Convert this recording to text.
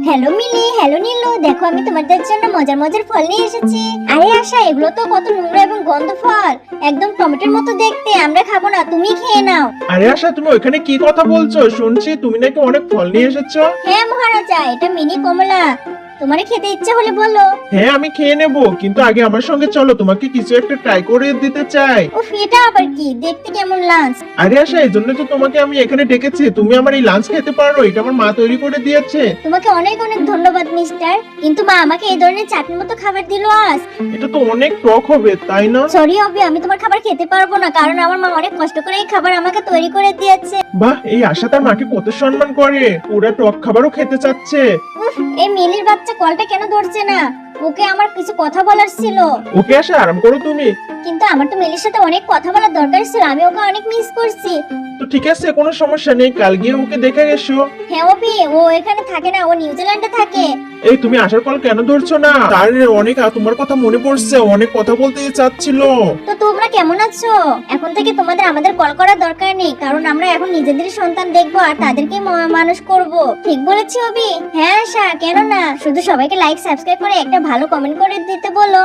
Hello মিলি, hello Nilu, দেখো আমি তোমাদের জন্য মজার মজার ফল নিয়ে এসেছি। আরে আশা, এগুলো তো কত নোংরা এবং গন্ধ ফল, একদম টমেটোর মতো দেখতে। আমরা খাবো না, তুমি খেয়ে নাও। আরে আশা, তুমি ওখানে কি কথা বলছো? শুনছি তুমি নাকি অনেক ফল নিয়ে এসেছো। হ্যাঁ মহারাজা, এটা মিনি কমলা। তোমার খেতে ইচ্ছে হলে বলো। হ্যাঁ, আমি খেয়ে নেবো, কিন্তু আগে আমার সঙ্গে চলো, তোমাকে কিছু একটা ট্রাই করে দিতে চাই। উফ, এটা আবার কি? দেখতে কেমন লাঞ্চ? আরে আশা, এই জন্য তো তোমাকে আমি এখানে ডেকেছি। তুমি আমার এই লাঞ্চ খেতে পারো, এটা আমার মা তৈরি করে দিয়েছে। তোমাকে অনেক অনেক ধন্যবাদ মিস্টার, কিন্তু মা আমাকে এই ধরনের চাটনির মতো খাবার দিলো আজ। এটা তো অনেক টক হবে, তাই না? সরি অবি, আমি তোমার খাবার খেতে পারবো না, কারণ আমার মা অনেক কষ্ট করে এই খাবার আমাকে তৈরি করে দিয়েছে। বাহ, এই আশা তার মাকে কত সম্মান করে, পুরা টক খাবারও খেতে চাচ্ছে। উফ, এই মিলির বাচ্চা কলটা কেন ধরছে না? ওকে আমার কিছু কথা বলার ছিল। ওকে আশা, আরাম করো তুমি। কিন্তু আমার তো মিলির সাথে অনেক কথা বলার দরকার ছিল, আমি ওকে অনেক মিস করছি। তো ঠিক আছে, কোনো সমস্যা নেই, কাল গিয়ে ওকে দেখে এসো। হ্যাঁ অপি, ও এখানে থাকে না, ও নিউজিল্যান্ডে থাকে। এই তুমি আসার কল কেন ধরছো না? তার অনেক তোমার কথা মনে পড়ছে, অনেক কথা বলতে চাচ্ছিল। তো তোমরা কেমন আছো? এখন থেকে তোমাদের আমাদের কল করার দরকার নেই, কারণ আমরা এখন নিজেদের সন্তান দেখবো আর তাদেরকে মানুষ করব। ঠিক বলেছি অবি? হ্যাঁ আশা, কেন না? শুধু সবাইকে লাইক সাবস্ক্রাইব করে একটা ভালো কমেন্ট করে দিতে বলো।